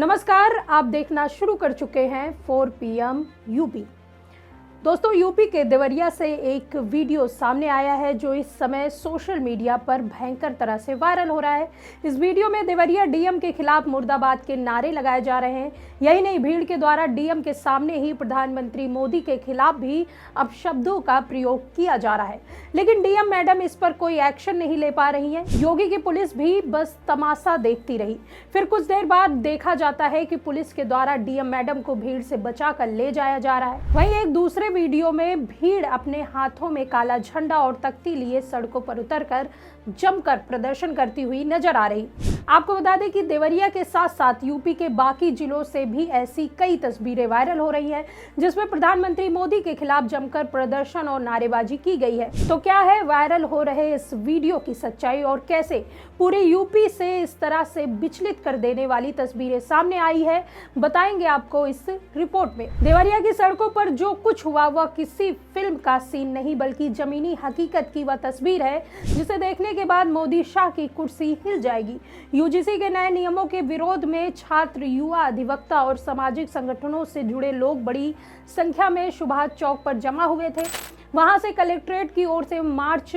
नमस्कार, आप देखना शुरू कर चुके हैं 4 PM यूपी। दोस्तों, यूपी के देवरिया से एक वीडियो सामने आया है जो इस समय सोशल मीडिया पर भयंकर तरह से वायरल हो रहा है। इस वीडियो में देवरिया डीएम के खिलाफ मुर्दाबाद के नारे लगाए जा रहे हैं। यही नहीं, भीड़ के द्वारा डीएम के सामने ही प्रधानमंत्री मोदी के खिलाफ भी अपशब्दों का प्रयोग किया जा रहा है, लेकिन डीएम मैडम इस पर कोई एक्शन नहीं ले पा रही हैं। योगी की पुलिस भी बस तमाशा देखती रही। फिर कुछ देर बाद देखा जाता है कि पुलिस के द्वारा डीएम मैडम को भीड़ से बचाकर ले जाया जा रहा है। वहीं एक दूसरे वीडियो में भीड़ अपने हाथों में काला झंडा और तख्ती लिए सड़कों पर उतरकर जमकर प्रदर्शन करती हुई नजर आ रही। आपको बता दें कि देवरिया के साथ साथ यूपी के बाकी जिलों से भी ऐसी कई तस्वीरें वायरल हो रही हैं जिसमें प्रधानमंत्री मोदी के खिलाफ जमकर प्रदर्शन और नारेबाजी की गई है। तो क्या है वायरल हो रहे इस वीडियो की सच्चाई और कैसे पूरे यूपी से इस तरह से विचलित कर देने वाली तस्वीरें सामने आई है, बताएंगे आपको इस रिपोर्ट में। देवरिया की सड़कों पर जो कुछ हुआ वह किसी फिल्म का सीन नहीं बल्कि जमीनी हकीकत की वह तस्वीर है जिसे देखने के बाद मोदी शाह की कुर्सी हिल जाएगी। यूजीसी के नए नियमों के विरोध में छात्र, युवा, अधिवक्ता और सामाजिक संगठनों से जुड़े लोग बड़ी संख्या में सुभाष चौक पर जमा हुए थे। वहां से कलेक्ट्रेट की ओर से मार्च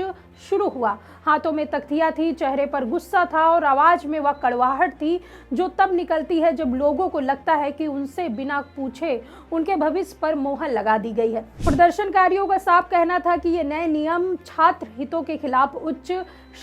शुरू हुआ। हाथों में तख्तियां थी, चेहरे पर गुस्सा था और आवाज में वह कड़वाहट थी जो तब निकलती है जब लोगों को लगता है कि उनसे बिना पूछे उनके भविष्य पर मोहर लगा दी गई है। प्रदर्शनकारियों का साफ कहना था कि ये नए नियम छात्र हितों के खिलाफ उच्च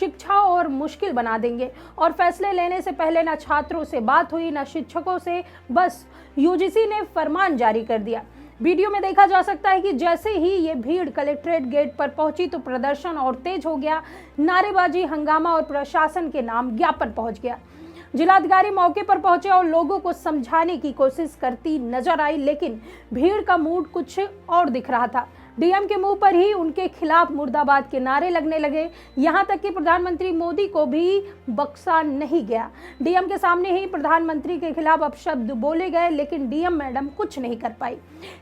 शिक्षा और मुश्किल बना देंगे और फैसले लेने से पहले न छात्रों से बात हुई न शिक्षकों से, बस यूजीसी ने फरमान जारी कर दिया। वीडियो में देखा जा सकता है कि जैसे ही ये भीड़ कलेक्ट्रेट गेट पर पहुंची तो प्रदर्शन और तेज हो गया। नारेबाजी, हंगामा और प्रशासन के नाम ज्ञापन पहुंच गया। जिलाधिकारी मौके पर पहुंचे और लोगों को समझाने की कोशिश करती नजर आई, लेकिन भीड़ का मूड कुछ और दिख रहा था। डीएम के मुंह पर ही उनके खिलाफ मुर्दाबाद के नारे लगने लगे। यहां तक कि प्रधानमंत्री मोदी को भी बख्शा नहीं गया। डीएम के सामने ही प्रधानमंत्री के खिलाफ अपशब्द बोले गए, लेकिन डीएम मैडम कुछ नहीं कर पाई।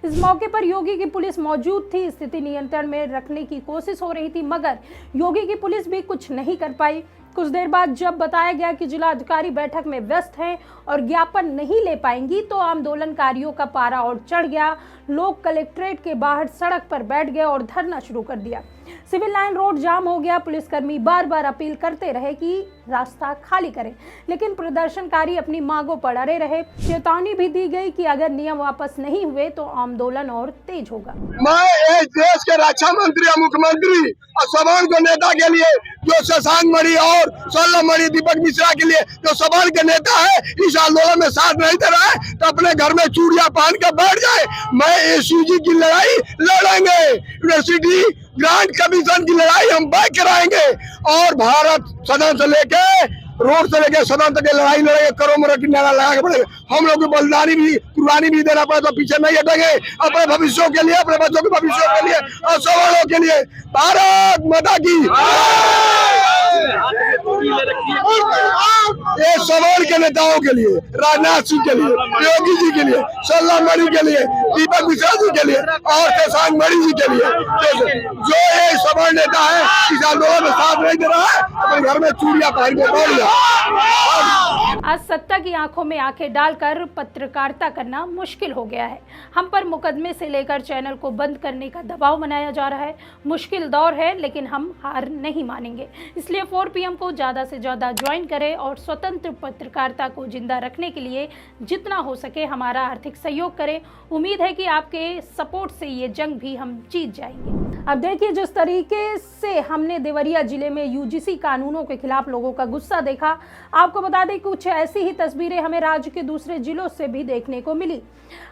इस मौके पर योगी की पुलिस मौजूद थी। स्थिति नियंत्रण में रखने की कोशिश हो रही थी, मगर योगी की पुलिस भी कुछ नहीं कर पाई। कुछ देर बाद जब बताया गया कि जिला अधिकारी बैठक में व्यस्त हैं और ज्ञापन नहीं ले पाएंगी तो आंदोलनकारियों का पारा और चढ़ गया। लोग कलेक्ट्रेट के बाहर सड़क पर बैठ गए और धरना शुरू कर दिया। सिविल लाइन रोड जाम हो गया। पुलिसकर्मी बार बार अपील करते रहे कि रास्ता खाली करें, लेकिन प्रदर्शनकारी अपनी मांगों पर अड़े रहे। चेतावनी भी दी गई कि अगर नियम वापस नहीं हुए तो आंदोलन और तेज होगा। मैं इस देश के रक्षा मंत्री और मुख्यमंत्री और समान को नेता के लिए जो शशांक मणि और सोलह मणि दीपक मिश्रा के लिए जो समान के नेता है इस आंदोलन में साथ नहीं दे रहा है तो अपने घर में चूड़ियां पहन कर बैठ जाए। मैं एसयूजी की लड़ाई लड़ेंगे, यूनिवर्सिटी ग्रांट कमीशन की लड़ाई हम बैक कराएंगे और भारत सदन से लेके रोड से लेके सदन तक लड़ाई लड़ेंगे। करोड़ों की नारा लगा के पड़ेगा। हम लोग को बलिदानी भी, कुर्बानी भी देना पड़े तो पीछे नहीं हटेंगे। अपने भविष्यों के लिए, अपने बच्चों के भविष्यों के लिए और सवालों के लिए। भारत माता की ये सवाल के नेताओं के लिए, राजनाथ सिंह के लिए, योगी जी के लिए, सोलह मणि के लिए, दीपक मिश्रा जी के लिए और शशांक मणि जी के लिए जो ये सवाल नेता है इस आंदोलन में साथ नहीं दे रहा है अपने घर में चूड़ियां पहन के दौड़ गया। आज सत्ता की आंखों में आंखें डालकर पत्रकारिता करना मुश्किल हो गया है। हम पर मुकदमे से लेकर चैनल को बंद करने का दबाव बनाया जा रहा है। मुश्किल दौर है, लेकिन हम हार नहीं मानेंगे। इसलिए 4 PM को ज़्यादा से ज़्यादा ज्वाइन करें और स्वतंत्र पत्रकारिता को जिंदा रखने के लिए जितना हो सके हमारा आर्थिक सहयोग करें। उम्मीद है कि आपके सपोर्ट से ये जंग भी हम जीत जाएंगे। अब देखिए, जिस तरीके से हमने देवरिया जिले में यूजीसी कानूनों के खिलाफ लोगों का गुस्सा देखा, आपको बता दें कुछ ऐसी ही तस्वीरें हमें राज्य के दूसरे जिलों से भी देखने को मिली।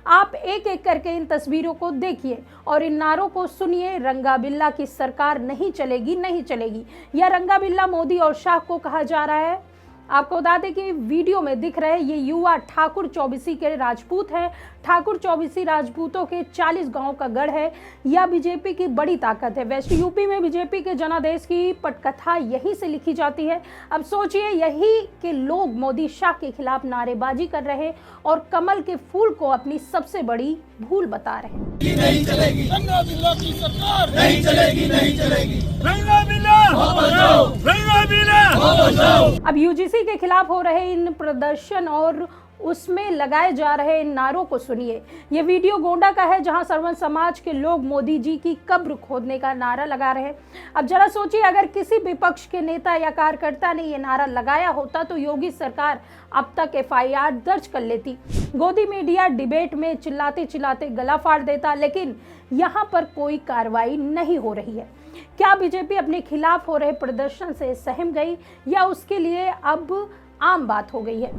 आप एक एक करके इन तस्वीरों को देखिए और इन नारों को सुनिए। रंगा बिल्ला की सरकार नहीं चलेगी, नहीं चलेगी। यह रंगा बिल्ला मोदी और शाह को कहा जा रहा है। आपको बता दें कि वीडियो में दिख रहे ये युवा ठाकुर चौबीसी के राजपूत हैं। ठाकुर चौबीसी राजपूतों के 40 गांव का गढ़ है। यह बीजेपी की बड़ी ताकत है। वेस्ट यूपी में बीजेपी के जनादेश की पटकथा यहीं से लिखी जाती है। अब सोचिए, यही के लोग मोदी शाह के खिलाफ नारेबाजी कर रहे और कमल के फूल को अपनी सबसे बड़ी भूल बता रहे हैं। नहीं चलेगी रंगा बिल्ला की सरकार, नहीं चलेगी, नहीं चलेगी। रंगा बिल्ला वापस जाओ, रंगा बिल्ला वापस जाओ। अब यूजीसी के खिलाफ हो रहे इन प्रदर्शन और उसमें लगाए जा रहे इन नारों को सुनिए। ये वीडियो गोंडा का है, जहां सर्वन समाज के लोग मोदी जी की कब्र खोदने का नारा लगा रहे हैं। अब जरा सोचिए, अगर किसी विपक्ष के नेता या कार्यकर्ता ने ये नारा लगाया होता तो योगी सरकार अब तक FIR दर्ज कर लेती। गोदी मीडिया डिबेट में चिल्लाते चिल्लाते गला फाड़ देता, लेकिन यहाँ पर कोई कार्रवाई नहीं हो रही है। क्या बीजेपी अपने खिलाफ हो रहे प्रदर्शन से सहम गई या उसके लिए अब आम बात हो गई है?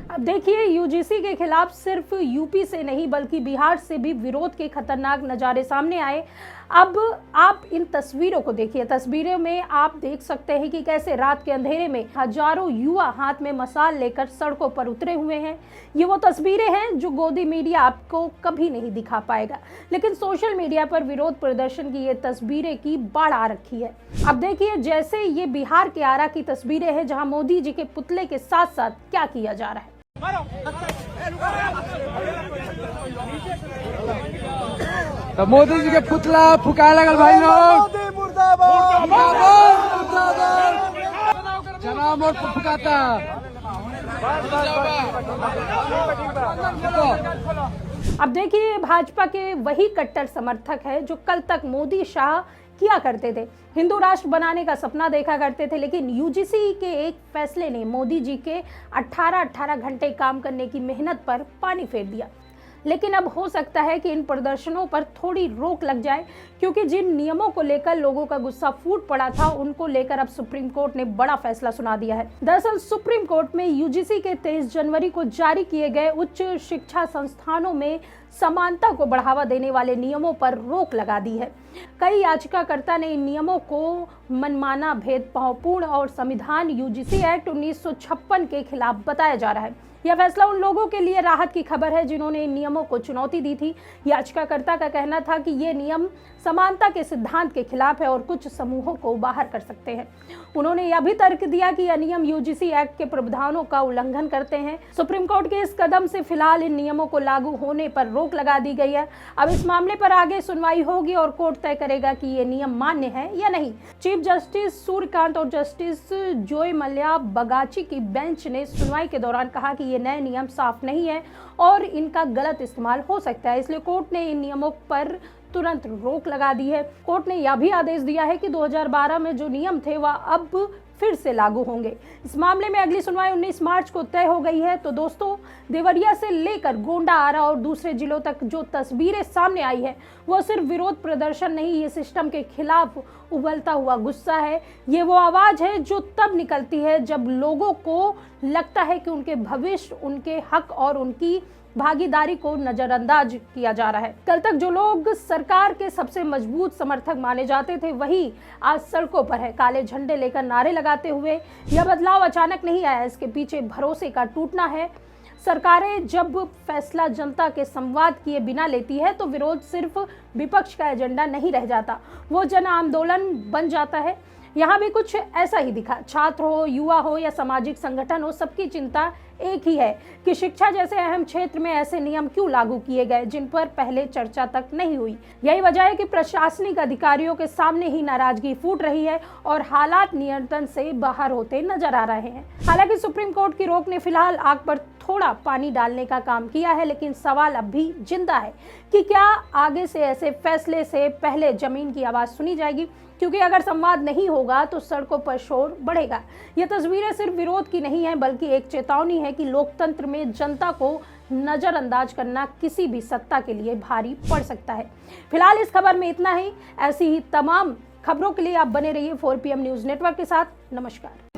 अब देखिए, UGC के खिलाफ सिर्फ यूपी से नहीं बल्कि बिहार से भी विरोध के खतरनाक नज़ारे सामने आए। अब आप इन तस्वीरों को देखिए। तस्वीरों में आप देख सकते हैं कि कैसे रात के अंधेरे में हजारों युवा हाथ में मशाल लेकर सड़कों पर उतरे हुए हैं। ये वो तस्वीरें हैं जो गोदी मीडिया आपको कभी नहीं दिखा पाएगा, लेकिन सोशल मीडिया पर विरोध प्रदर्शन की ये तस्वीरें की बाढ़ आ रखी है। अब देखिए, जैसे ये बिहार के आरा की तस्वीरें हैं, जहां मोदी जी के पुतले के साथ साथ क्या किया जा रहा है। तो मोदी जी के पुतला फुकाए लगल भाई लोग। जनाब और फुकाता। अब देखिए, भाजपा के वही कट्टर समर्थक है जो कल तक मोदी शाह किया करते थे, हिंदू राष्ट्र बनाने का सपना देखा करते थे, लेकिन UGC के एक फैसले ने मोदी जी के 18 घंटे काम करने की मेहनत पर पानी फेर दिया। लेकिन अब हो सकता है कि इन प्रदर्शनों पर थोड़ी रोक लग जाए, क्योंकि जिन नियमों को लेकर लोगों का गुस्सा फूट पड़ा था, उनको लेकर अब सुप्रीम कोर्ट ने बड़ा फैसला सुना दिया है। दरअसल सुप्रीम कोर्ट में UGC के 23 जनवरी को जारी किए गए उच्च शिक्षा संस्थानों में समानता को बढ़ावा देने वाले नियमों पर रोक लगा दी है। कई याचिकाकर्ता ने इन नियमों को मनमाना, भेदभावपूर्ण और संविधान UGC एक्ट 1956 के खिलाफ बताया जा रहा है। यह फैसला उन लोगों के लिए राहत की खबर है जिन्होंने इन नियमों को चुनौती दी थी। याचिकाकर्ता का कहना था कि ये नियम समानता के सिद्धांत के खिलाफ है और कुछ समूहों को बाहर कर सकते हैं। उन्होंने यह भी तर्क दिया कि यह नियम UGC एक्ट के प्रावधानों का उल्लंघन करते हैं। सुप्रीम कोर्ट के इस कदम से फिलहाल इन नियमों को लागू होने पर रोक लगा दी गई है। अब इस मामले पर आगे सुनवाई होगी और कोर्ट तय करेगा कि ये नियम मान्य है या नहीं। चीफ जस्टिस सूर्यकांत और जस्टिस जोय मल्ल्या बगाची की बेंच ने सुनवाई के दौरान कहा कि ये नए नियम साफ नहीं है और इनका गलत इस्तेमाल हो सकता है, इसलिए कोर्ट ने इन नियमों पर तुरंत रोक लगा दी है। कोर्ट ने यह भी आदेश दिया है कि 2012 में जो नियम थे वह अब फिर से लागू होंगे। इस मामले में अगली सुनवाई 19 मार्च को तय हो गई है। तो दोस्तों, देवरिया से लेकर गोंडा, आरा और दूसरे जिलों तक जो तस्वीरें सामने आई है, वो सिर्फ विरोध प्रदर्शन नहीं, ये सिस्टम के खिलाफ उबलता हुआ गुस्सा है। ये वो आवाज है जो तब निकलती है जब लोगों को लगता है कि उनके भविष्य, उनके हक और उनकी भागीदारी को नजरअंदाज किया जा रहा है। कल तक जो लोग सरकार के सबसे मजबूत समर्थक माने जाते थे, वही आज सड़कों पर है, काले झंडे लेकर नारे लगाते हुए। यह बदलाव अचानक नहीं आया, इसके पीछे भरोसे का टूटना है। सरकारें जब फैसला जनता के संवाद किए बिना लेती है तो विरोध सिर्फ विपक्ष का एजेंडा नहीं रह जाता, वो जन आंदोलन बन जाता है। यहाँ भी कुछ ऐसा ही दिखा। छात्र हो, युवा हो या सामाजिक संगठन हो, सबकी चिंता एक ही है कि शिक्षा जैसे अहम क्षेत्र में ऐसे नियम क्यों लागू किए गए जिन पर पहले चर्चा तक नहीं हुई। यही वजह है कि प्रशासनिक अधिकारियों के सामने ही नाराजगी फूट रही है और हालात नियंत्रण से बाहर होते नजर आ रहे हैं। हालांकि सुप्रीम कोर्ट की रोक ने फिलहाल आग पर थोड़ा पानी डालने का काम किया है, लेकिन सवाल अब भी जिंदा है कि क्या आगे से ऐसे फैसले से पहले जमीन की आवाज सुनी जाएगी, क्योंकि अगर संवाद नहीं होगा तो सड़कों पर शोर बढ़ेगा। ये तस्वीरें सिर्फ विरोध की नहीं है, बल्कि एक चेतावनी है कि लोकतंत्र में जनता को नजरअंदाज करना किसी भी सत्ता के लिए भारी पड़ सकता है। फिलहाल इस खबर में इतना ही। ऐसी ही तमाम खबरों के लिए आप बने रहिए 4PM न्यूज़ नेटवर्क के साथ। नमस्कार।